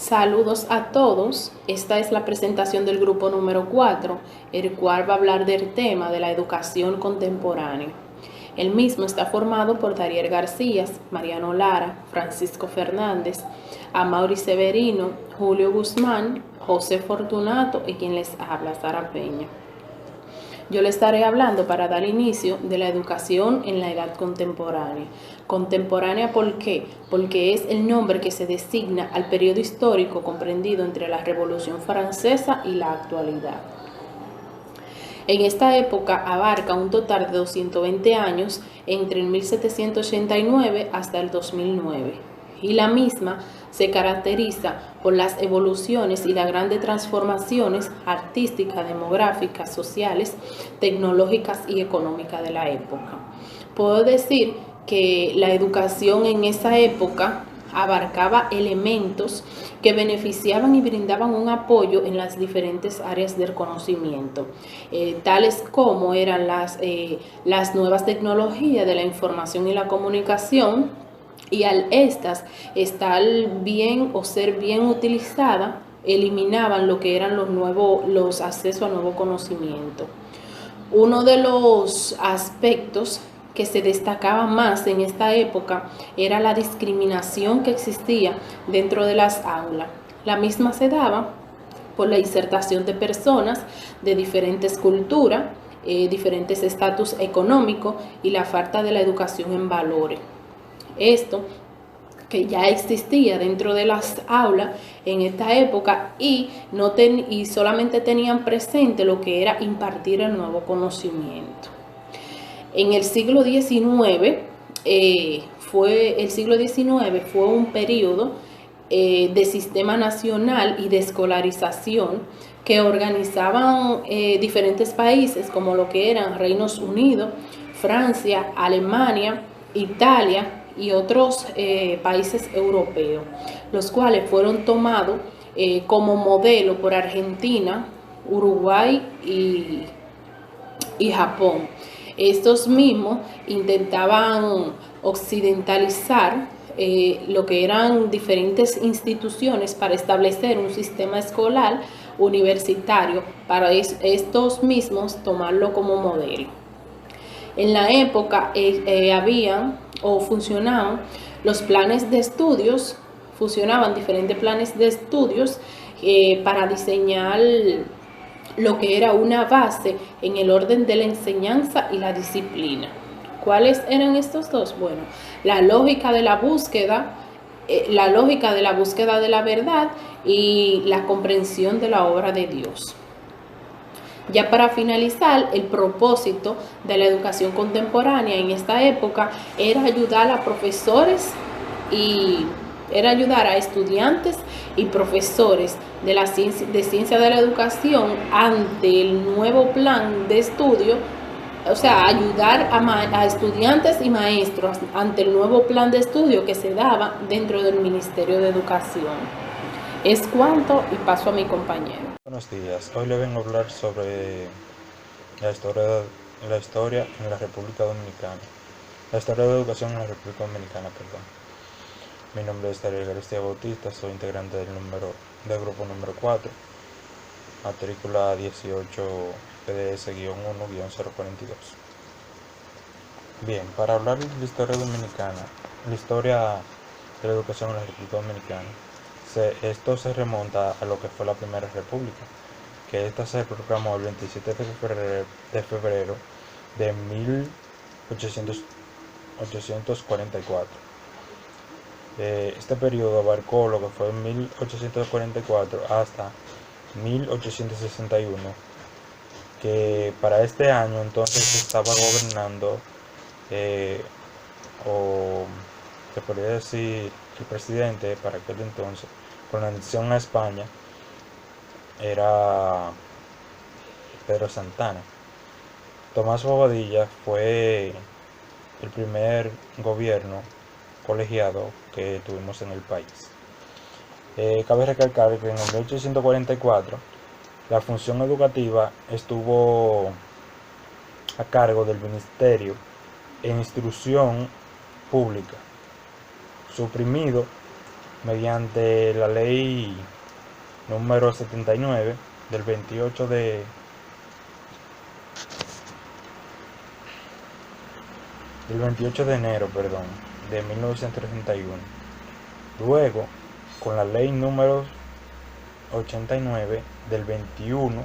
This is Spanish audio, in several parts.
Saludos a todos, esta es la presentación del grupo número 4, el cual va a hablar del tema de la educación contemporánea. El mismo está formado por Dariel García, Mariano Lara, Francisco Fernández, Amaury Severino, Julio Guzmán, José Fortunato y quien les habla, Sara Peña. Yo le estaré hablando para dar inicio de la educación en la edad contemporánea. Contemporánea, ¿por qué? Porque es el nombre que se designa al periodo histórico comprendido entre la Revolución Francesa y la actualidad. En esta época abarca un total de 220 años entre el 1789 hasta el 2009, y la misma se caracteriza por las evoluciones y las grandes transformaciones artísticas, demográficas, sociales, tecnológicas y económicas de la época. Puedo decir que la educación en esa época abarcaba elementos que beneficiaban y brindaban un apoyo en las diferentes áreas del conocimiento, tales como eran las nuevas tecnologías de la información y la comunicación, y al estas estar bien o ser bien utilizadas, eliminaban lo que eran los accesos a nuevo conocimiento. Uno de los aspectos que se destacaba más en esta época era la discriminación que existía dentro de las aulas. La misma se daba por la insertación de personas de diferentes culturas, diferentes estatus económicos y la falta de la educación en valores. Esto que ya existía dentro de las aulas en esta época y solamente tenían presente lo que era impartir el nuevo conocimiento. En el siglo XIX fue un periodo de sistema nacional y de escolarización que organizaban diferentes países como lo que eran Reinos Unidos, Francia, Alemania, Italia y otros países europeos, los cuales fueron tomados como modelo por Argentina, Uruguay y Japón. Estos mismos intentaban occidentalizar lo que eran diferentes instituciones para establecer un sistema escolar universitario, para estos mismos tomarlo como modelo. En la época habían o funcionaban los planes de estudios, funcionaban diferentes planes de estudios para diseñar lo que era una base en el orden de la enseñanza y la disciplina. ¿Cuáles eran estos dos? Bueno, la lógica de la búsqueda de la verdad y la comprensión de la obra de Dios. Ya para finalizar, el propósito de la educación contemporánea en esta época era ayudar a profesores y era ayudar a estudiantes y profesores de ciencia de la educación ante el nuevo plan de estudio, o sea, ayudar a estudiantes y maestros ante el nuevo plan de estudio que se daba dentro del Ministerio de Educación. Es cuanto y paso a mi compañero. Buenos días, hoy le vengo a hablar sobre la historia en la República Dominicana. La historia de la educación en la República Dominicana, perdón. Mi nombre es Dariel García Bautista, soy integrante del grupo número 4, matrícula 18 PDS-1-042. Bien, para hablar de la historia dominicana, la historia de la educación en la República Dominicana, esto se remonta a lo que fue la Primera República, que esta se proclamó el 27 de febrero de 1844. Este periodo abarcó lo que fue 1844 hasta 1861, que para este año entonces estaba gobernando, o se podría decir, el presidente para aquel entonces, con la anexión a España, era Pedro Santana. Tomás Bobadilla fue el primer gobierno colegiado que tuvimos en el país. Cabe recalcar que en el 1844 la función educativa estuvo a cargo del Ministerio en Instrucción Pública, suprimido mediante la ley número 79 del 28 de enero, de 1931. Luego, con la ley número 89 del 21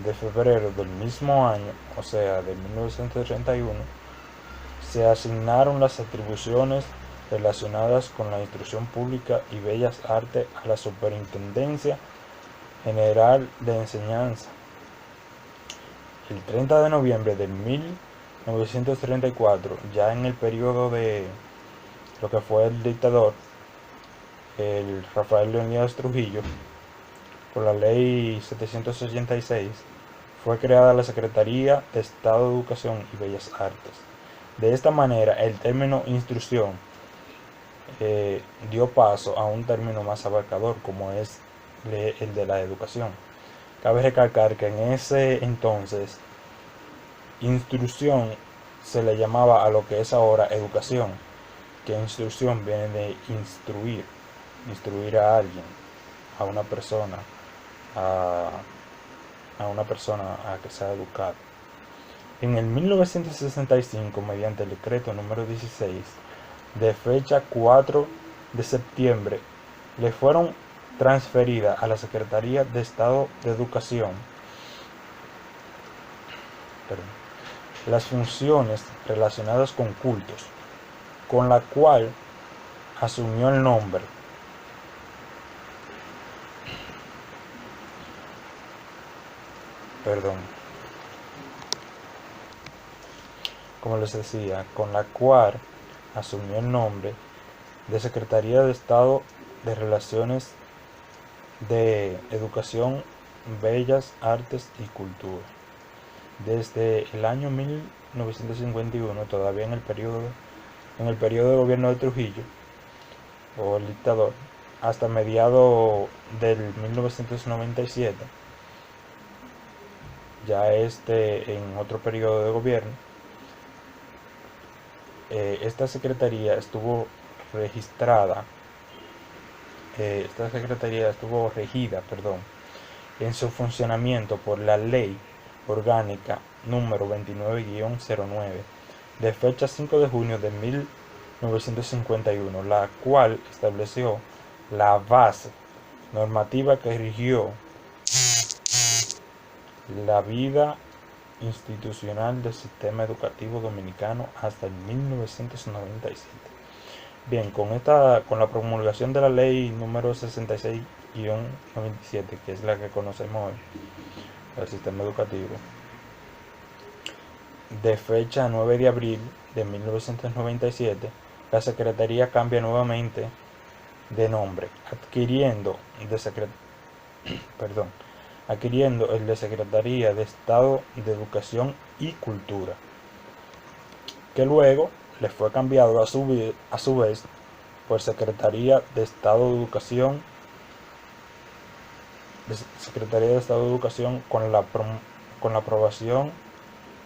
de febrero del mismo año, o sea, de 1931, se asignaron las atribuciones relacionadas con la instrucción pública y bellas artes a la Superintendencia General de Enseñanza. El 30 de noviembre de 1934, ya en el periodo de lo que fue el dictador, el Rafael Leónidas Trujillo, por la ley 786, fue creada la Secretaría de Estado de Educación y Bellas Artes. De esta manera, el término instrucción dio paso a un término más abarcador, como es el de la educación. Cabe recalcar que en ese entonces, instrucción se le llamaba a lo que es ahora educación, que instrucción viene de instruir a alguien, a una persona, a que sea educada. En el 1965, mediante el decreto número 16, de fecha 4 de septiembre, le fueron transferidas a la Secretaría de Estado de Educación las funciones relacionadas con cultos, con la cual asumió el nombre como les decía, con la cual asumió el nombre de Secretaría de Estado de Relaciones de Educación, Bellas Artes y Cultura. Desde el año 1951, todavía en el periodo de gobierno de Trujillo, o el dictador, hasta mediados del 1997, ya en otro periodo de gobierno, esta secretaría estuvo regida en su funcionamiento por la Ley Orgánica número 29-09 de fecha 5 de junio de 1951, la cual estableció la base normativa que rigió la vida institucional del sistema educativo dominicano hasta el 1997. Bien, con la promulgación de la ley número 66-97, que es la que conocemos hoy, el sistema educativo, de fecha 9 de abril de 1997, la Secretaría cambia nuevamente de nombre, adquiriendo el de Secretaría de Estado de Educación y Cultura, que luego le fue cambiado a su vez por Secretaría de Estado de Educación, con la aprobación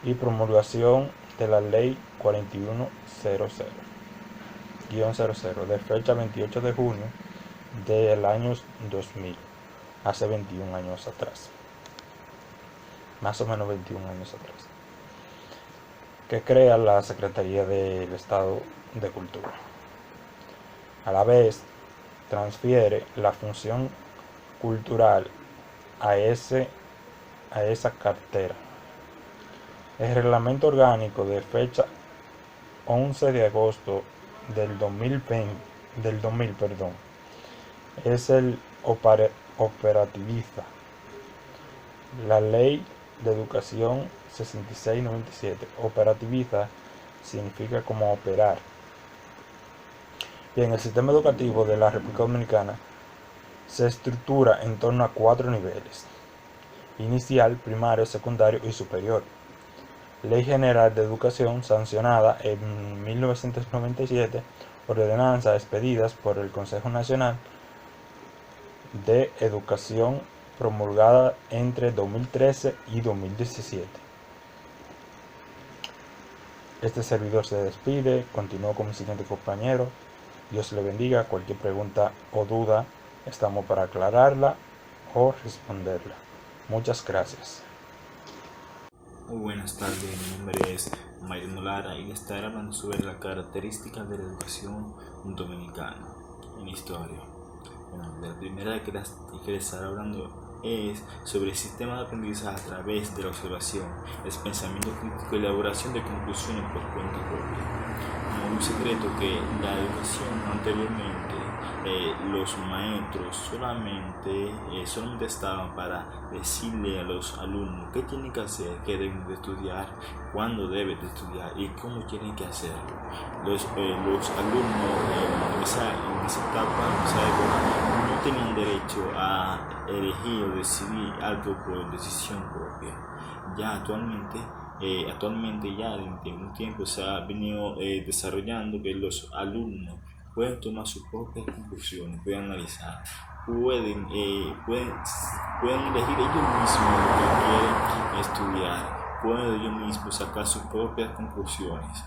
y promulgación de la Ley 4100-00 de fecha 28 de junio del año 2000, hace 21 años atrás, más o menos 21 años atrás, que crea la Secretaría del Estado de Cultura. A la vez, transfiere la función cultural a esa cartera. El reglamento orgánico de fecha 11 de agosto del 2000 es el operativista. La Ley de Educación 6697, operativista significa como operar. Bien, el sistema educativo de la República Dominicana se estructura en torno a 4 niveles: inicial, primario, secundario y superior. Ley General de Educación sancionada en 1997, ordenanzas expedidas por el Consejo Nacional de Educación promulgada entre 2013 y 2017. Este servidor se despide, continúo con mi siguiente compañero. Dios le bendiga. Cualquier pregunta o duda, estamos para aclararla o responderla. Muchas gracias. Muy buenas tardes, mi nombre es Mariano Lara y les estaré hablando sobre las características de la educación dominicana en historia. Bueno, la primera que les estaré hablando es sobre el sistema de aprendizaje a través de la observación, el pensamiento crítico y la elaboración de conclusiones por cuenta propia. No es un secreto que la educación anteriormente, los maestros solamente estaban para decirle a los alumnos qué tienen que hacer, qué deben de estudiar, cuándo deben de estudiar y cómo tienen que hacerlo. Los alumnos en esa etapa, en esa época, no tenían derecho a elegir o decidir algo por decisión propia. Ya actualmente ya en un tiempo se ha venido desarrollando que los alumnos pueden tomar sus propias conclusiones, pueden analizar, pueden elegir ellos mismos lo que quieren estudiar, pueden ellos mismos sacar sus propias conclusiones.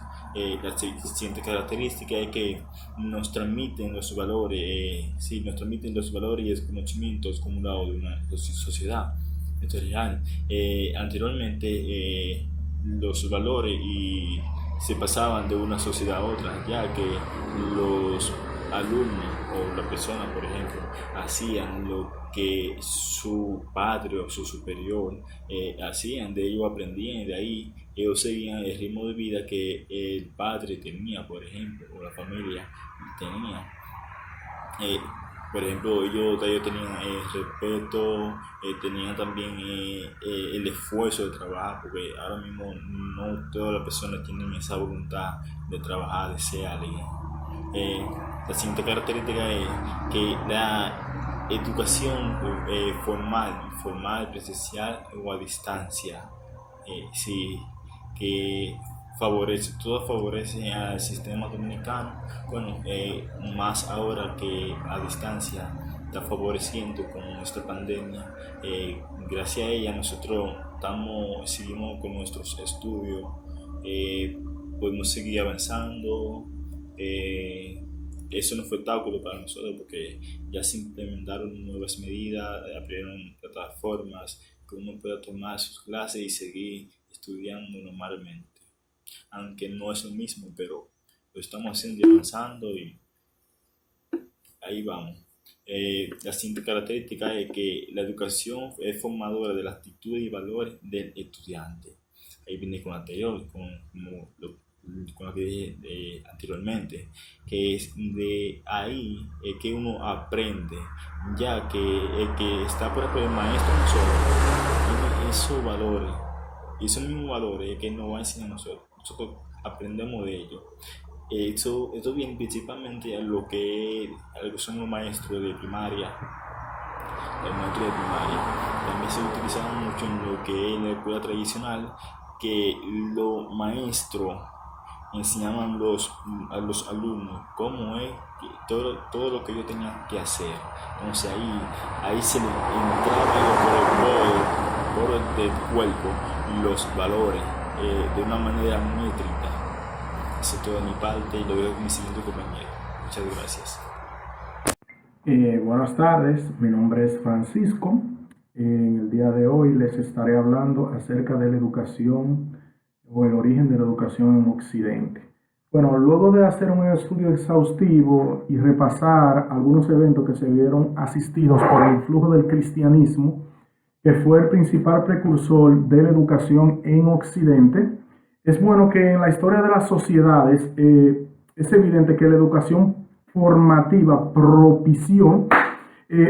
La siguiente característica es que nos transmiten los valores, y los conocimientos acumulados de una sociedad. Esto es real. Anteriormente los valores se pasaban de una sociedad a otra, ya que los alumnos o la persona, por ejemplo, hacían lo que su padre o su superior hacían, de ellos aprendían y de ahí ellos seguían el ritmo de vida que el padre tenía, por ejemplo, o la familia tenía. Por ejemplo, ellos tenían respeto, tenían también el esfuerzo de trabajar, porque ahora mismo no todas las personas tienen esa voluntad de trabajar, de ser alguien. La siguiente característica es que la educación formal, presencial o a distancia, que todo favorece al sistema dominicano. Bueno, más ahora que a distancia está favoreciendo con esta pandemia. Gracias a ella nosotros seguimos con nuestros estudios, podemos seguir avanzando. Eso no fue obstáculo para nosotros porque ya se implementaron nuevas medidas, abrieron plataformas que uno pueda tomar sus clases y seguir estudiando normalmente. Aunque no es lo mismo, pero lo estamos haciendo y avanzando y ahí vamos. La siguiente característica es que la educación es formadora de las actitudes y valores del estudiante. Ahí viene con lo anterior, con lo que dije anteriormente, que es de ahí que uno aprende, ya que el que está por ejemplo el maestro tiene esos valores, y esos mismos valores que nos va a enseñar a nosotros aprendemos de ellos. Esto viene principalmente a lo que son los maestros de primaria. También se utiliza mucho en lo que es la escuela tradicional, que los maestros enseñaban a los alumnos cómo es todo lo que ellos tenían que hacer. Entonces ahí se le entraba por del cuerpo los valores de una manera muy estricta. Eso es todo de mi parte y lo veo con mi siguiente compañero. Muchas gracias. Buenas tardes, mi nombre es Francisco. En el día de hoy les estaré hablando acerca de la educación o el origen de la educación en Occidente. Bueno, luego de hacer un estudio exhaustivo y repasar algunos eventos que se vieron asistidos por el influjo del cristianismo, que fue el principal precursor de la educación en Occidente, es bueno que en la historia de las sociedades es evidente que la educación formativa propició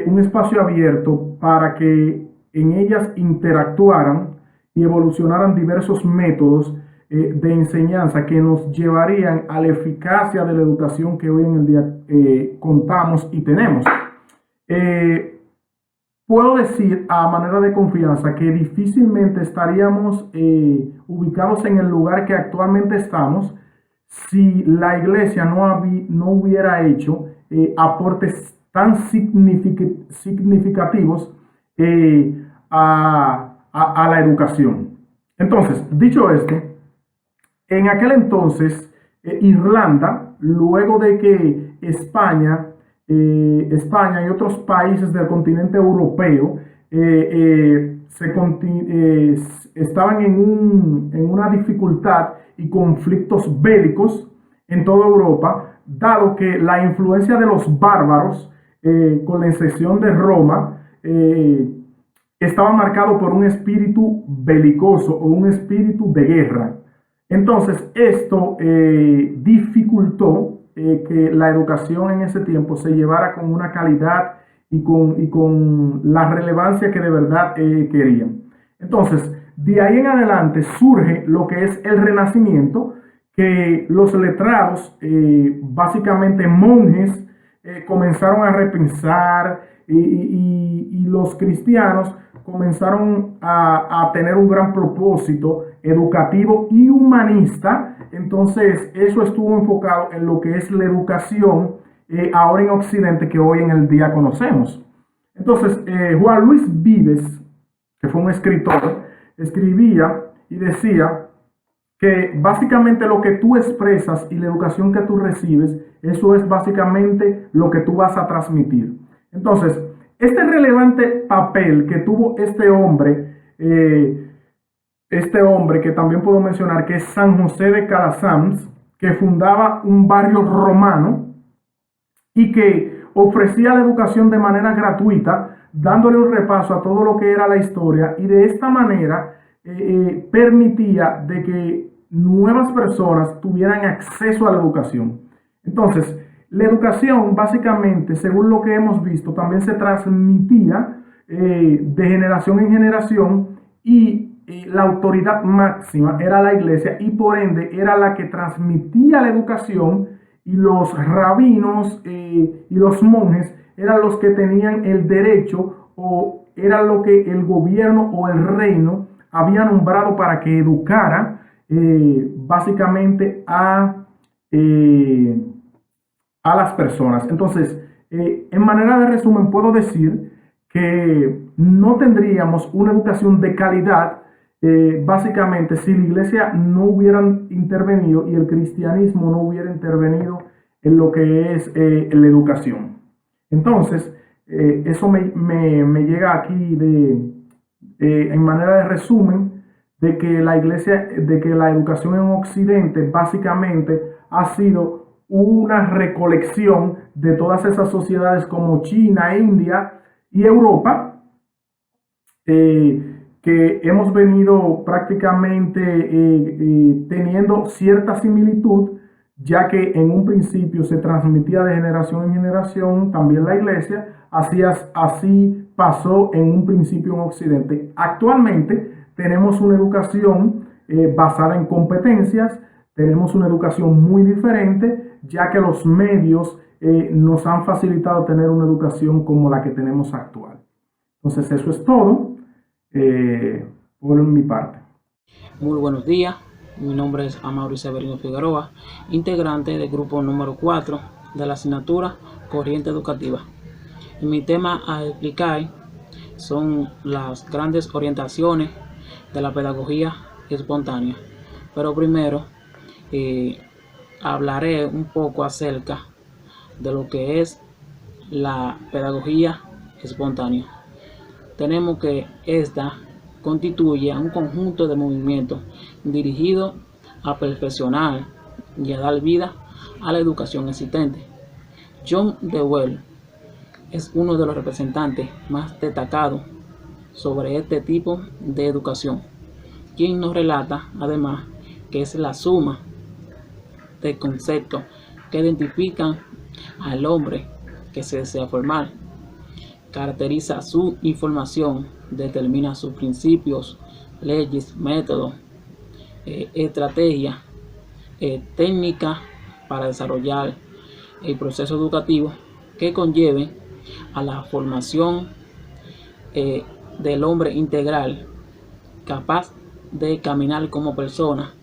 un espacio abierto para que en ellas interactuaran y evolucionaran diversos métodos de enseñanza que nos llevarían a la eficacia de la educación que hoy en el día contamos y tenemos. Puedo decir a manera de confianza que difícilmente estaríamos ubicados en el lugar que actualmente estamos si la iglesia no hubiera hecho aportes tan significativos a la educación. Entonces, dicho esto, en aquel entonces, Irlanda, luego de que España, España y otros países del continente europeo estaban en una dificultad y conflictos bélicos en toda Europa, dado que la influencia de los bárbaros, con la excepción de Roma, estaba marcado por un espíritu belicoso o un espíritu de guerra. Entonces, esto dificultó que la educación en ese tiempo se llevara con una calidad y con la relevancia que de verdad querían. Entonces, de ahí en adelante surge lo que es el Renacimiento, que los letrados, básicamente monjes, comenzaron a repensar y los cristianos comenzaron a tener un gran propósito educativo y humanista. Entonces, eso estuvo enfocado en lo que es la educación ahora en Occidente, que hoy en el día conocemos. Entonces, Juan Luis Vives, que fue un escritor, escribía y decía que básicamente lo que tú expresas y la educación que tú recibes, eso es básicamente lo que tú vas a transmitir. Entonces, este relevante papel que tuvo este hombre que también puedo mencionar, que es San José de Calasanz, que fundaba un barrio romano y que ofrecía la educación de manera gratuita, dándole un repaso a todo lo que era la historia, y de esta manera permitía de que nuevas personas tuvieran acceso a la educación. Entonces, la educación, básicamente, según lo que hemos visto, también se transmitía de generación en generación, y la autoridad máxima era la iglesia, y por ende era la que transmitía la educación, y los rabinos y los monjes eran los que tenían el derecho, o era lo que el gobierno o el reino había nombrado para que educara básicamente a las personas. Entonces, en manera de resumen, puedo decir que no tendríamos una educación de calidad, básicamente, si la iglesia no hubiera intervenido y el cristianismo no hubiera intervenido en lo que es la educación. Entonces, eso me llega aquí en manera de resumen, de que la iglesia, de que la educación en Occidente básicamente ha sido una recolección de todas esas sociedades como China, India y Europa, que hemos venido prácticamente teniendo cierta similitud, ya que en un principio se transmitía de generación en generación también la iglesia. Así pasó en un principio en Occidente. Actualmente tenemos una educación basada en competencias, tenemos una educación muy diferente, ya que los medios nos han facilitado tener una educación como la que tenemos actual. Entonces, eso es todo por mi parte. Muy buenos días, mi nombre es Amaury Severino Figueroa, integrante del grupo número 4 de la asignatura Corriente Educativa. Y mi tema a explicar son las grandes orientaciones de la pedagogía espontánea. Pero primero hablaré un poco acerca de lo que es la pedagogía espontánea. Tenemos que esta constituye un conjunto de movimientos dirigidos a perfeccionar y a dar vida a la educación existente. John Dewey es uno de los representantes más destacados sobre este tipo de educación, quien nos relata además que es la suma de conceptos que identifican al hombre que se desea formar, caracteriza su información, determina sus principios, leyes, métodos, estrategias, técnicas para desarrollar el proceso educativo que conlleve a la formación del hombre integral, capaz de caminar como persona,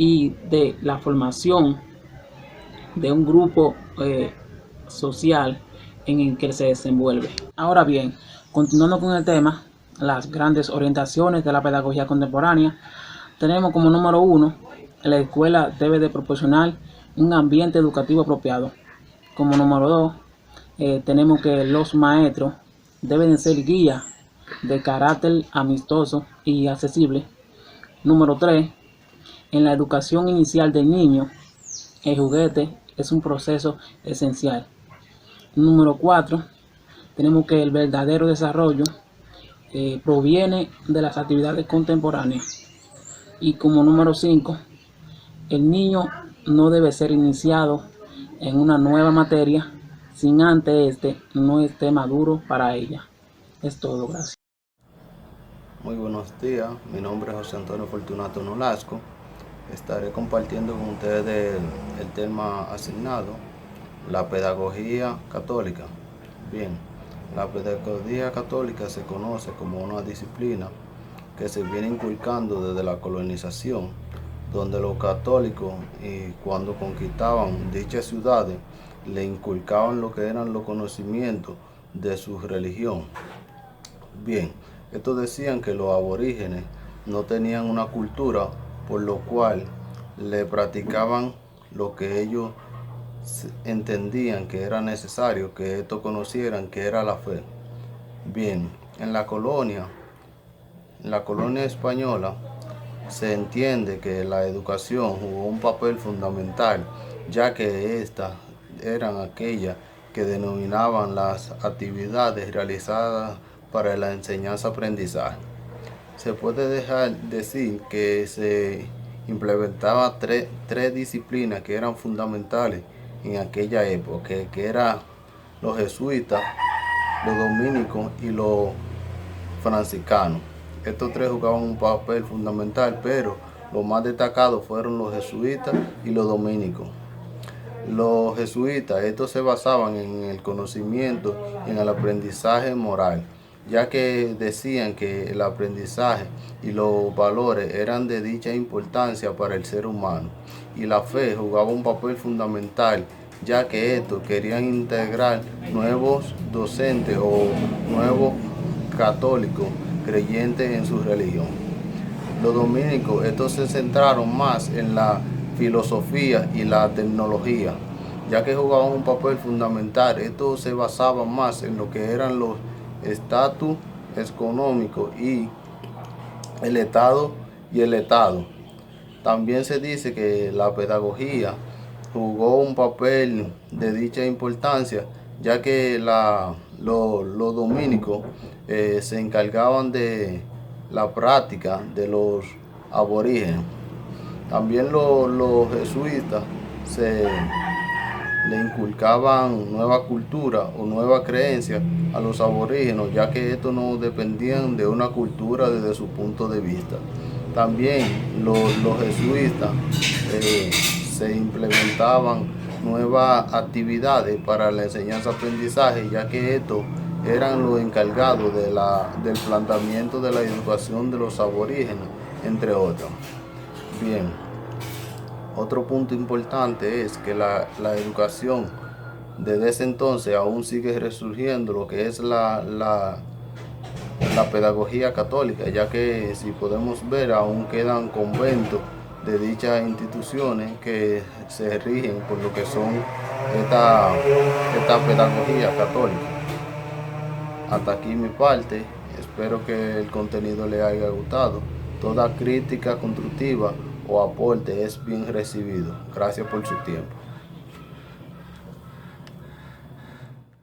y de la formación de un grupo social en el que se desenvuelve. Ahora bien, continuando con el tema, las grandes orientaciones de la pedagogía contemporánea, tenemos como número 1, la escuela debe de proporcionar un ambiente educativo apropiado, Como número 2, tenemos que los maestros deben ser guías de carácter amistoso y accesible. Número 3, en la educación inicial del niño, el juguete es un proceso esencial. Número 4, tenemos que el verdadero desarrollo proviene de las actividades contemporáneas. Y como número 5, el niño no debe ser iniciado en una nueva materia sin antes no esté maduro para ella. Es todo, gracias. Muy buenos días, mi nombre es José Antonio Fortunato Nolasco. Estaré compartiendo con ustedes el tema asignado, la pedagogía católica. Bien, la pedagogía católica se conoce como una disciplina que se viene inculcando desde la colonización, donde los católicos, cuando conquistaban dichas ciudades, le inculcaban lo que eran los conocimientos de su religión. Bien, estos decían que los aborígenes no tenían una cultura, por lo cual le practicaban lo que ellos entendían que era necesario que estos conocieran, que era la fe. Bien, en la colonia española, se entiende que la educación jugó un papel fundamental, ya que estas eran aquellas que denominaban las actividades realizadas para la enseñanza-aprendizaje. Se puede decir que se implementaban tres disciplinas que eran fundamentales en aquella época, que eran los jesuitas, los dominicos y los franciscanos. Estos tres jugaban un papel fundamental, pero los más destacados fueron los jesuitas y los dominicos. Los jesuitas, estos se basaban en el conocimiento y en el aprendizaje moral, ya que decían que el aprendizaje y los valores eran de dicha importancia para el ser humano, y la fe jugaba un papel fundamental, ya que estos querían integrar nuevos docentes o nuevos católicos creyentes en su religión. Los dominicos, estos se centraron más en la filosofía y la tecnología, ya que jugaban un papel fundamental. Estos se basaban más en lo que eran los estatus económicos y el Estado También se dice que la pedagogía jugó un papel de dicha importancia, ya que los dominicos se encargaban de la práctica de los aborígenes. También los jesuitas le inculcaban nueva cultura o nueva creencia a los aborígenes, ya que estos no dependían de una cultura desde su punto de vista. También los jesuitas se implementaban nuevas actividades para la enseñanza-aprendizaje, ya que estos eran los encargados del planteamiento de la educación de los aborígenes, entre otros. Bien, otro punto importante es que la educación desde ese entonces aún sigue resurgiendo, lo que es la pedagogía católica, ya que si podemos ver aún quedan conventos de dichas instituciones que se rigen por lo que son esta pedagogía católica. Hasta aquí mi parte, espero que el contenido les haya gustado. Toda crítica constructiva o aporte es bien recibido. Gracias por su tiempo.